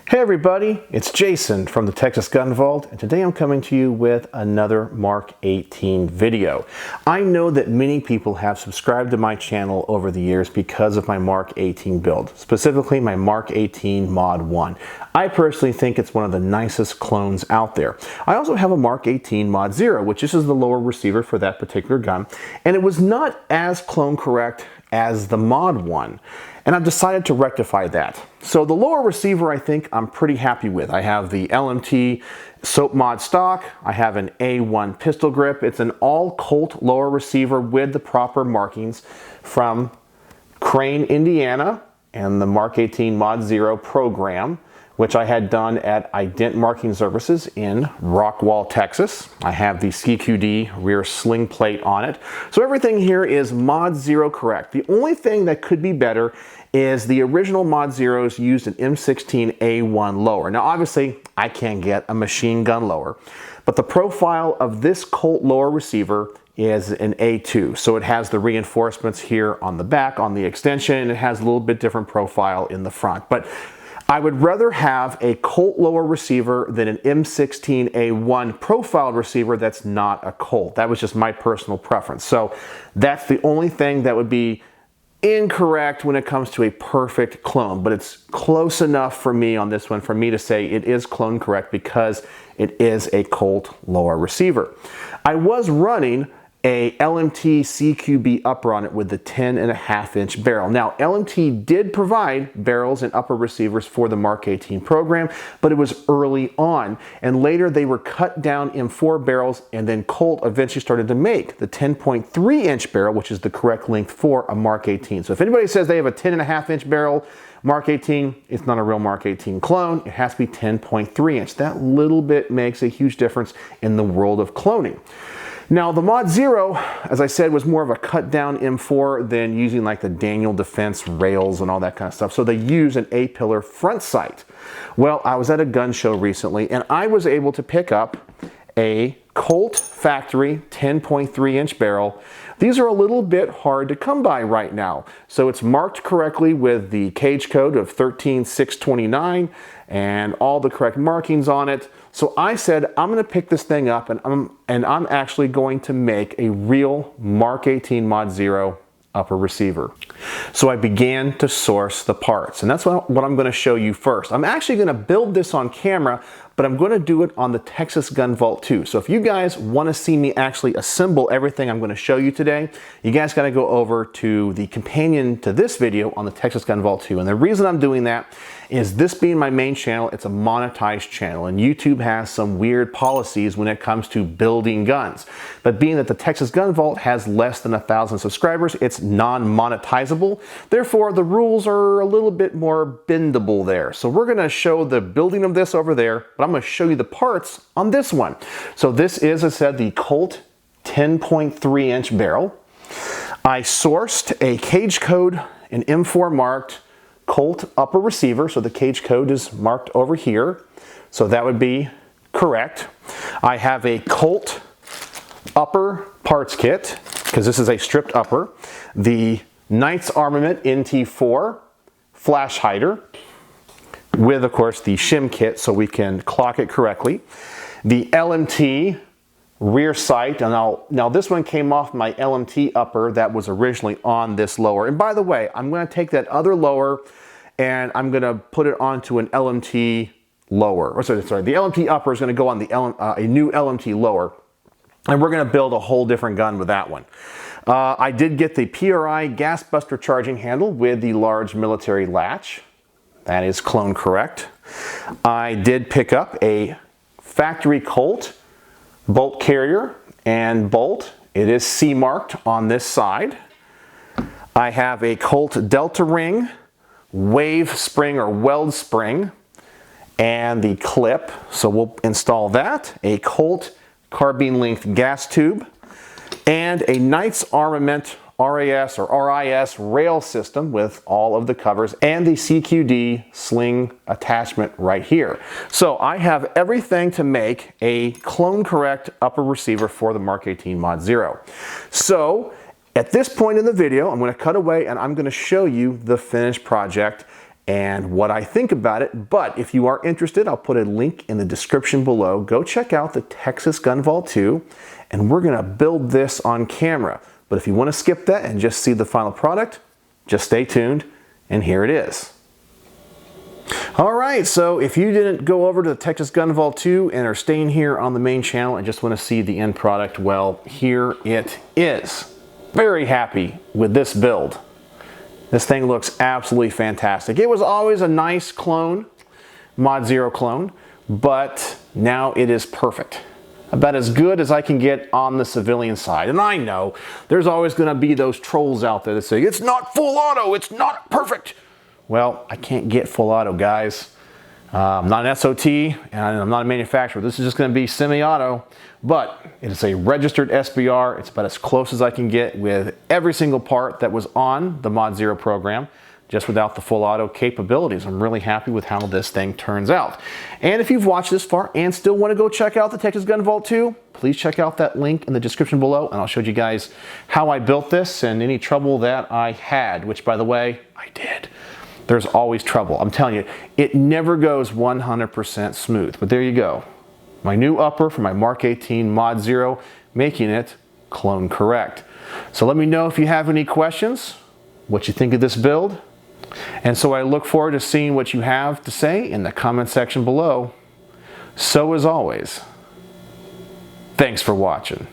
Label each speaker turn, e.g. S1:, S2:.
S1: Hey everybody, it's Jason from the Texas Gun Vault, and today I'm coming to you with another Mark 18 video. I know that many people have subscribed to my channel over the years because of my Mark 18 build, specifically my Mark 18 Mod 1. I personally think it's one of the nicest clones out there. I also have a Mark 18 Mod 0, which is the lower receiver for that particular gun, and it was not as clone correct as the Mod 1. And I've decided to rectify that. So the lower receiver, I think I'm pretty happy with. I have the LMT Soap Mod stock. I have an A1 pistol grip. It's an all Colt lower receiver with the proper markings from Crane, Indiana, and the Mark 18 Mod 0 program, which I had done at Ident Marking Services in Rockwall, Texas. I have the CQD rear sling plate on it. So everything here is Mod 0 correct. The only thing that could be better is the original Mod 0s used an M16A1 lower. Now obviously I can't get a machine gun lower, but the profile of this Colt lower receiver is an A2. So it has the reinforcements here on the back, on the extension, and it has a little bit different profile in the front. But I would rather have a Colt lower receiver than an M16A1 profiled receiver that's not a Colt. That was just my personal preference. So that's the only thing that would be incorrect when it comes to a perfect clone, but it's close enough for me on this one for me to say it is clone correct because it is a Colt lower receiver. I was running a LMT CQB upper on it with the 10.5-inch barrel. Now, LMT did provide barrels and upper receivers for the Mark 18 program, but it was early on, and later they were cut down M4 barrels, and then Colt eventually started to make the 10.3-inch barrel, which is the correct length for a Mark 18. So if anybody says they have a 10.5-inch barrel Mark 18, it's not a real Mark 18 clone. It has to be 10.3-inch. That little bit makes a huge difference in the world of cloning. Now the Mod 0, as I said, was more of a cut down M4 than using like the Daniel Defense rails and all that kind of stuff. So they use an A-pillar front sight. Well, I was at a gun show recently and I was able to pick up a Colt factory 10.3-inch barrel. These are a little bit hard to come by right now. So it's marked correctly with the cage code of 13629 and all the correct markings on it. So I said, I'm gonna pick this thing up and I'm actually going to make a real Mark 18 Mod 0 upper receiver. So I began to source the parts, and that's what I'm gonna show you first. I'm actually gonna build this on camera, but I'm gonna do it on the Texas Gun Vault too. So if you guys wanna see me actually assemble everything I'm gonna show you today, you guys gotta go over to the companion to this video on the Texas Gun Vault 2. And the reason I'm doing that is this being my main channel, it's a monetized channel, and YouTube has some weird policies when it comes to building guns. But being that the Texas Gun Vault has less than 1,000 subscribers, it's non-monetizable. Therefore, the rules are a little bit more bendable there. So we're gonna show the building of this over there, but I'm gonna show you the parts on this one. So this is, as I said, the Colt 10.3-inch barrel. I sourced a cage code, an M4 marked Colt upper receiver, so the cage code is marked over here, so that would be correct. I have a Colt upper parts kit, because this is a stripped upper, the Knights Armament NT4 flash hider, with of course the shim kit so we can clock it correctly, the LMT rear sight, and now this one came off my LMT upper that was originally on this lower. And by the way, I'm going to take that other lower and I'm going to put it onto an LMT lower. Or sorry, the LMT upper is going to go on the a new LMT lower, and we're going to build a whole different gun with that one. I did get the PRI gas buster charging handle with the large military latch. That is clone correct. I did pick up a factory Colt bolt carrier and bolt. It is C marked on this side. I have a Colt Delta Ring wave spring or weld spring and the clip, so we'll install that. A Colt carbine length gas tube and a Knights Armament RAS or RIS rail system with all of the covers and the CQD sling attachment right here. So I have everything to make a clone correct upper receiver for the Mark 18 Mod 0. So at this point in the video, I'm going to cut away and I'm going to show you the finished project and what I think about it. But if you are interested, I'll put a link in the description below. Go check out the Texas Gun Vault 2, and we're gonna build this on camera. But if you wanna skip that and just see the final product, just stay tuned, and here it is. All right, so if you didn't go over to the Texas Gun Vault 2 and are staying here on the main channel and just wanna see the end product, well, here it is. Very happy with this build. This thing looks absolutely fantastic. It was always a nice clone, Mod Zero clone, but now it is perfect. About as good as I can get on the civilian side. And I know there's always gonna be those trolls out there that say, it's not full auto, it's not perfect. Well, I can't get full auto, guys. I'm not an SOT, and I'm not a manufacturer. This is just gonna be semi-auto, but it is a registered SBR. It's about as close as I can get with every single part that was on the Mod Zero program, just without the full auto capabilities. I'm really happy with how this thing turns out. And if you've watched this far and still wanna go check out the Texas Gun Vault 2, please check out that link in the description below, and I'll show you guys how I built this and any trouble that I had, which, by the way, I did. There's always trouble. I'm telling you, it never goes 100% smooth, but there you go. My new upper for my Mk18 Mod Zero, making it clone correct. So let me know if you have any questions, what you think of this build. And so I look forward to seeing what you have to say in the comment section below. So as always, thanks for watching.